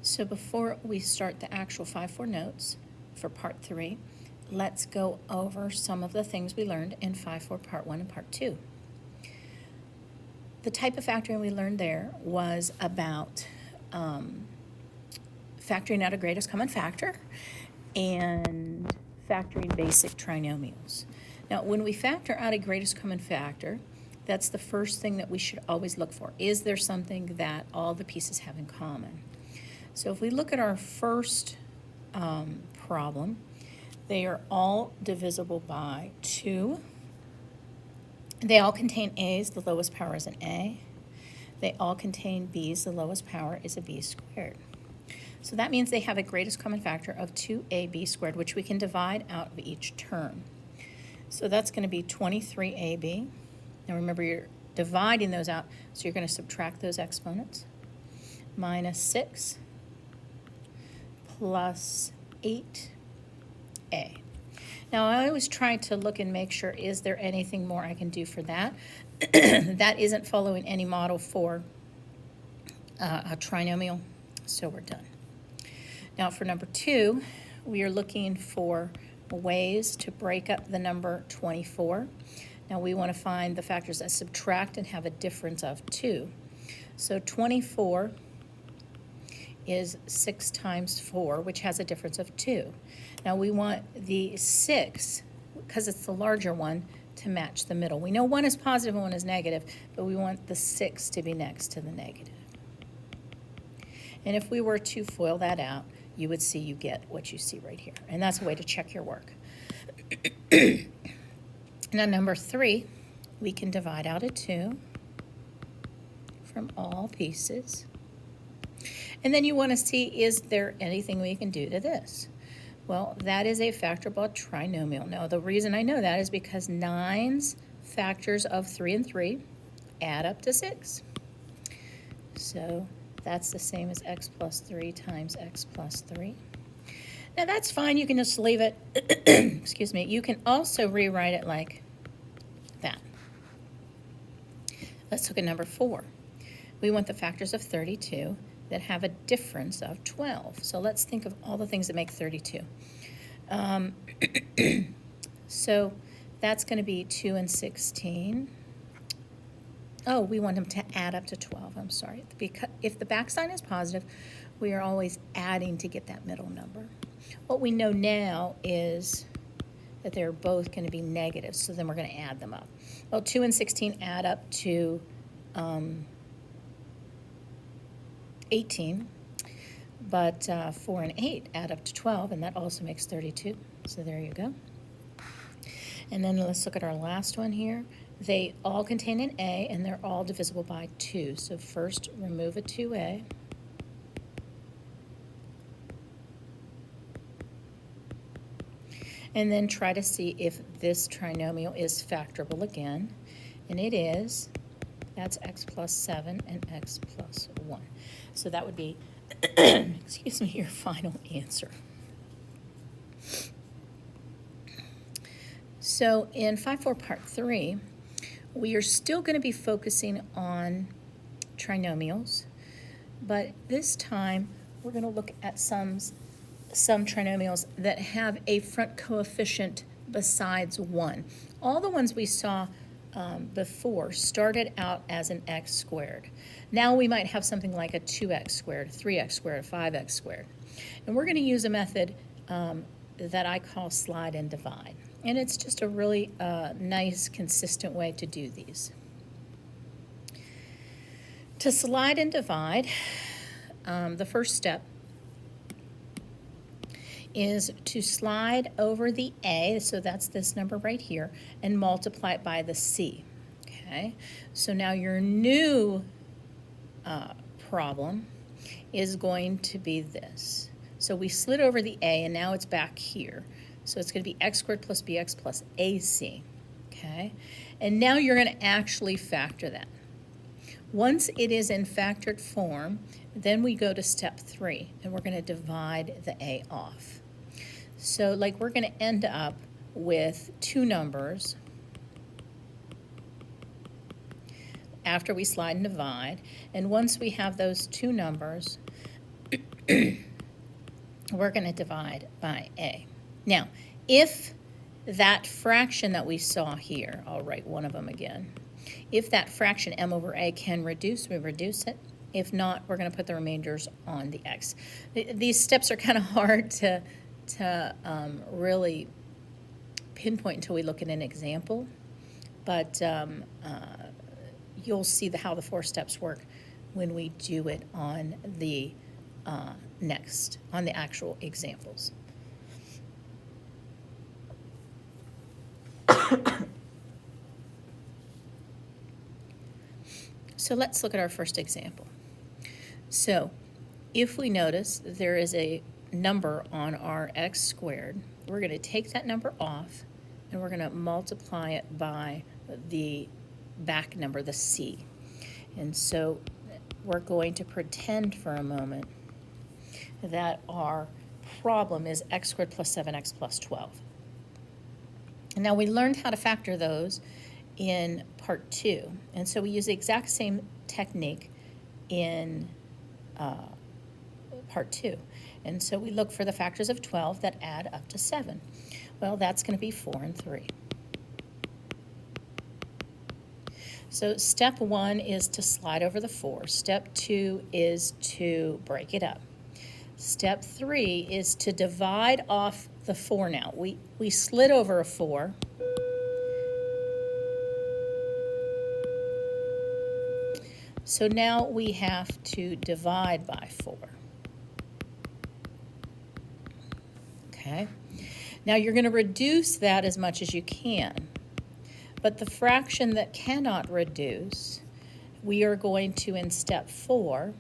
So before we start the actual 5-4 notes for part 3, let's go over some of the things we learned in 5-4 part 1 and part 2. The type of factoring we learned there was about factoring out a greatest common factor and factoring basic trinomials. Now, when we factor out a greatest common factor, that's the first thing that we should always look for. Is there something that all the pieces have in common? So if we look at our first problem, they are all divisible by 2. They all contain a's, the lowest power is an a. They all contain b's, the lowest power is a b squared. So that means they have a greatest common factor of 2ab squared, which we can divide out of each term. So that's going to be 23ab. Now remember, you're dividing those out, so you're going to subtract those exponents. Minus 6 plus 8a. Now, I always try to look and make sure, is there anything more I can do for that? That isn't following any model for a trinomial, so we're done. Now, for number 2, we are looking for ways to break up the number 24. Now, we want to find the factors that subtract and have a difference of 2. So 24 is 6 times 4, which has a difference of 2. Now we want the 6, because it's the larger one, to match the middle. We know one is positive and one is negative, but we want the 6 to be next to the negative. And if we were to FOIL that out, you would see you get what you see right here. And that's a way to check your work. Now number 3, we can divide out a 2 from all pieces. And then you want to see, is there anything we can do to this? Well, that is a factorable trinomial. Now, the reason I know that is because 9's factors of 3 and 3 add up to 6. So that's the same as x plus 3 times x plus 3. Now, that's fine. You can just leave it. Excuse me. You can also rewrite it like that. Let's look at number 4. We want the factors of 32 that have a difference of 12. So let's think of all the things that make 32. So that's going to be 2 and 16. Oh, we want them to add up to 12. I'm sorry. Because if the back sign is positive, we are always adding to get that middle number. What we know now is that they're both going to be negative, so then we're going to add them up. Well, 2 and 16 add up to 18, but 4 and 8 add up to 12, and that also makes 32. So there you go. And then let's look at our last one here. They all contain an a, and they're all divisible by 2. So first, remove a 2a. And then try to see if this trinomial is factorable again. And it is. That's x plus 7 and x plus 1. So that would be, excuse me, your final answer. So in 5-4 part 3, we are still going to be focusing on trinomials, but this time we're going to look at some trinomials that have a front coefficient besides 1. All the ones we saw before started out as an x squared. Now we might have something like a 2x squared, 3x squared, 5x squared. And we're going to use a method that I call slide and divide. And it's just a really nice, consistent way to do these. To slide and divide, the first step is to slide over the a, so that's this number right here, and multiply it by the c. Okay, so now your new problem is going to be this. So we slid over the a, and now it's back here. So it's going to be x squared plus bx plus ac. Okay, and now you're going to actually factor that. Once it is in factored form, then we go to step 3, and we're going to divide the a off. So like we're going to end up with 2 numbers after we slide and divide. And once we have those 2 numbers, we're going to divide by a. Now, if that fraction that we saw here, I'll write one of them again. If that fraction m over a can reduce, we reduce it. If not, we're going to put the remainders on the x. These steps are kind of hard to really pinpoint until we look at an example, but you'll see how the 4 steps work when we do it on the on the actual examples. So let's look at our first example. So if we notice there is a number on our x squared, we're going to take that number off and we're going to multiply it by the back number, the c. And so we're going to pretend for a moment that our problem is x squared plus 7x plus 12. And now we learned how to factor those in part 2. And so we use the exact same technique in part 2. And so we look for the factors of 12 that add up to 7. Well, that's going to be 4 and 3. So step 1 is to slide over the 4. Step 2 is to break it up. Step 3 is to divide off the 4 now. We slid over a 4. So now we have to divide by 4. Okay. Now you're going to reduce that as much as you can. But the fraction that cannot reduce, we are going to, in step 4,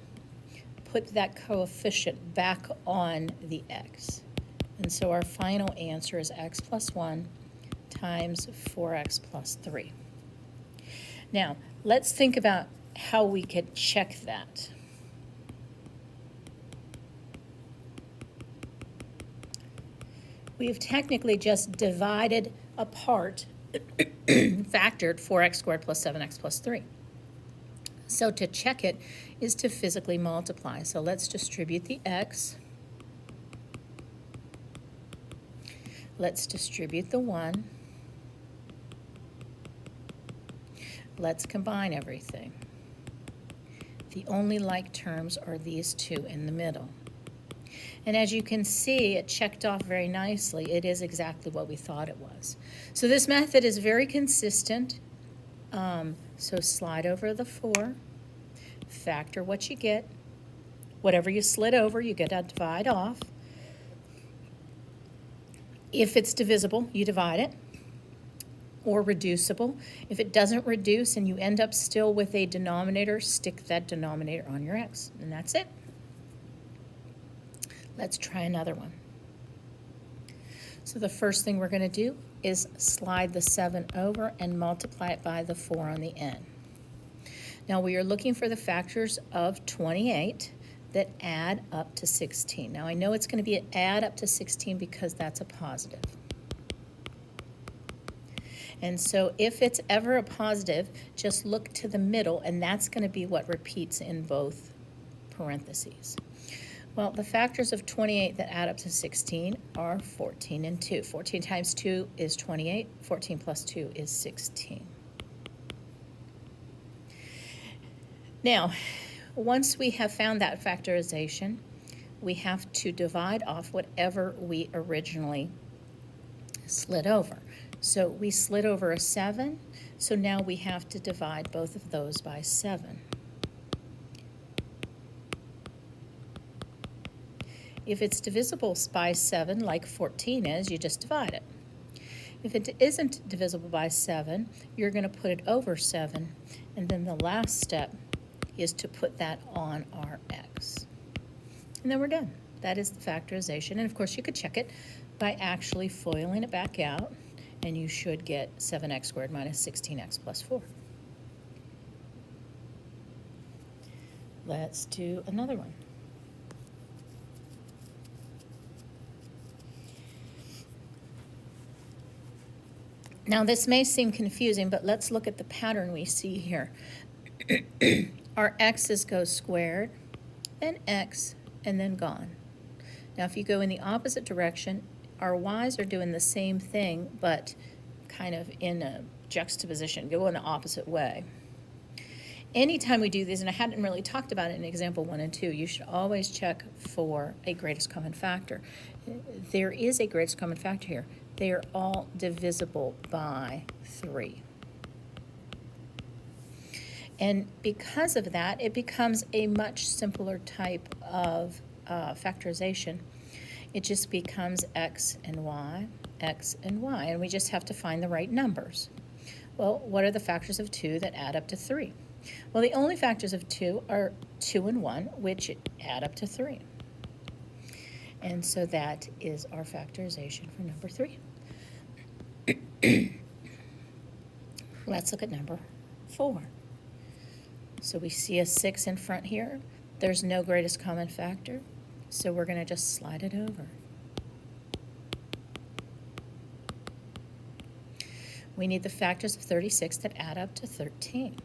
put that coefficient back on the x. And so our final answer is x plus 1 times 4x plus 3. Now, let's think about how we could check that. We've technically just divided apart, factored 4x squared plus 7x plus 3. So to check it is to physically multiply. So let's distribute the x. Let's distribute the 1. Let's combine everything. The only like terms are these two in the middle. And as you can see, it checked off very nicely. It is exactly what we thought it was. So this method is very consistent. So slide over the 4, factor what you get. Whatever you slid over, you get to divide off. If it's divisible, you divide it, or reducible. If it doesn't reduce and you end up still with a denominator, stick that denominator on your x, and that's it. Let's try another one. So the first thing we're going to do is slide the 7 over and multiply it by the 4 on the end. Now we are looking for the factors of 28 that add up to 16. Now I know it's going to be an add up to 16 because that's a positive. And so if it's ever a positive, just look to the middle, and that's going to be what repeats in both parentheses. Well, the factors of 28 that add up to 16 are 14 and 2. 14 times 2 is 28. 14 plus 2 is 16. Now, once we have found that factorization, we have to divide off whatever we originally slid over. So we slid over a 7, so now we have to divide both of those by 7. If it's divisible by 7, like 14 is, you just divide it. If it isn't divisible by 7, you're going to put it over 7, and then the last step is to put that on our x. And then we're done. That is the factorization. And of course, you could check it by actually FOILing it back out, and you should get 7x squared minus 16x plus 4. Let's do another one. Now this may seem confusing, but let's look at the pattern we see here. Our x's go squared, then x, and then gone. Now, if you go in the opposite direction, our y's are doing the same thing, but kind of in a juxtaposition, go in the opposite way. Anytime we do these, and I hadn't really talked about it in example 1 and 2, you should always check for a greatest common factor. There is a greatest common factor here. They are all divisible by 3. And because of that, it becomes a much simpler type of factorization. It just becomes x and y, and we just have to find the right numbers. Well, what are the factors of 2 that add up to 3? Well, the only factors of 2 are 2 and 1, which add up to 3. And so that is our factorization for number 3. Let's look at number 4. So we see a 6 in front here. There's no greatest common factor, so we're going to just slide it over. We need the factors of 36 that add up to 13.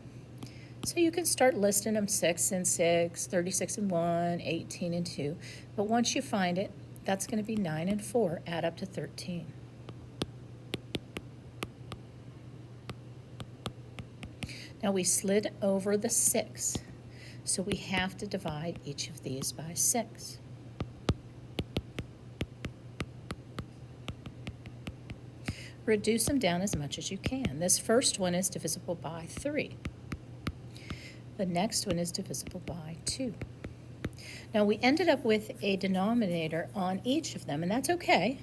So you can start listing them: 6 and 6, 36 and 1, 18 and 2. But once you find it, that's going to be 9 and 4 add up to 13. Now we slid over the 6, so we have to divide each of these by 6. Reduce them down as much as you can. This first one is divisible by 3. The next one is divisible by 2. Now we ended up with a denominator on each of them, and that's okay.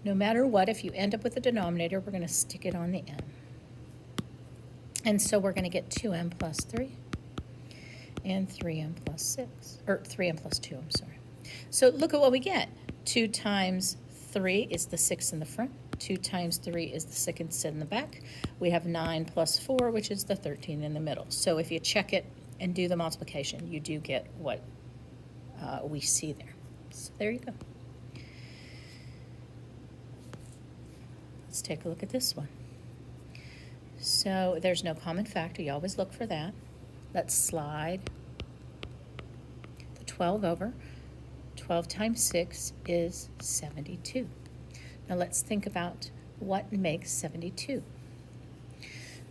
No matter what, if you end up with a denominator, we're going to stick it on the end. And so we're going to get 2m plus 3 and 3m plus 6, or 3m plus 2, I'm sorry. So look at what we get. 2 times 3 is the 6 in the front. 2 times 3 is the 6 in the back. We have 9 plus 4, which is the 13 in the middle. So if you check it and do the multiplication, you do get what we see there. So there you go. Let's take a look at this one. So there's no common factor. You always look for that. Let's slide the 12 over. 12 times 6 is 72. Now let's think about what makes 72.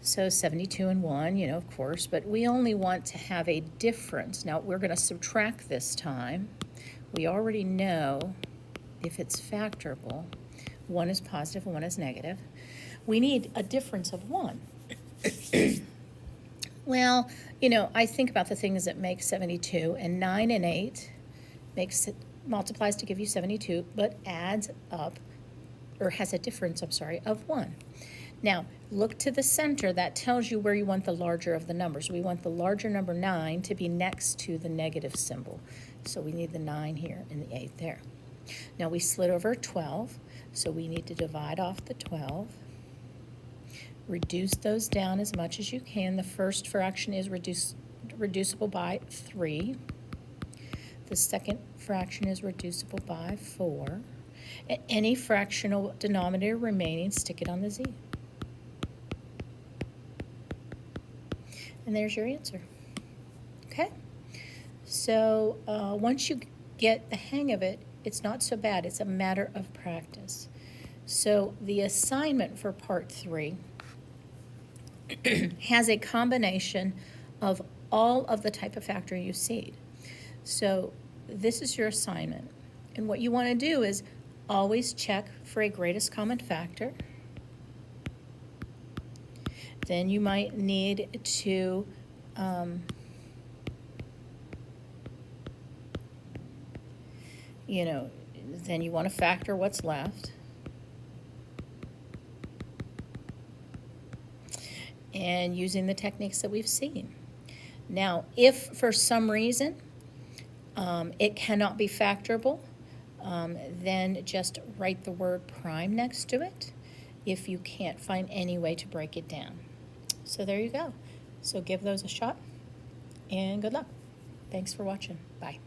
So 72 and 1, of course, but we only want to have a difference. Now we're going to subtract this time. We already know if it's factorable, 1 is positive and 1 is negative. We need a difference of 1. Well, I think about the things that make 72, and 9 and 8 multiplies to give you 72, but adds up, or has a difference, of 1. Now, look to the center. That tells you where you want the larger of the numbers. We want the larger number 9 to be next to the negative symbol. So we need the 9 here and the 8 there. Now we slid over 12, so we need to divide off the 12. Reduce those down as much as you can. The first fraction is reducible by 3. The second fraction is reducible by 4. Any fractional denominator remaining, stick it on the z. And there's your answer. Okay? So once you get the hang of it, it's not so bad. It's a matter of practice. So the assignment for part 3 has a combination of all of the type of factor you see. So this is your assignment. And what you want to do is always check for a greatest common factor. Then you might need to then you want to factor what's left. And using the techniques that we've seen. Now, if for some reason it cannot be factorable, then just write the word prime next to it if you can't find any way to break it down. So there you go. So give those a shot, and good luck. Thanks for watching. Bye.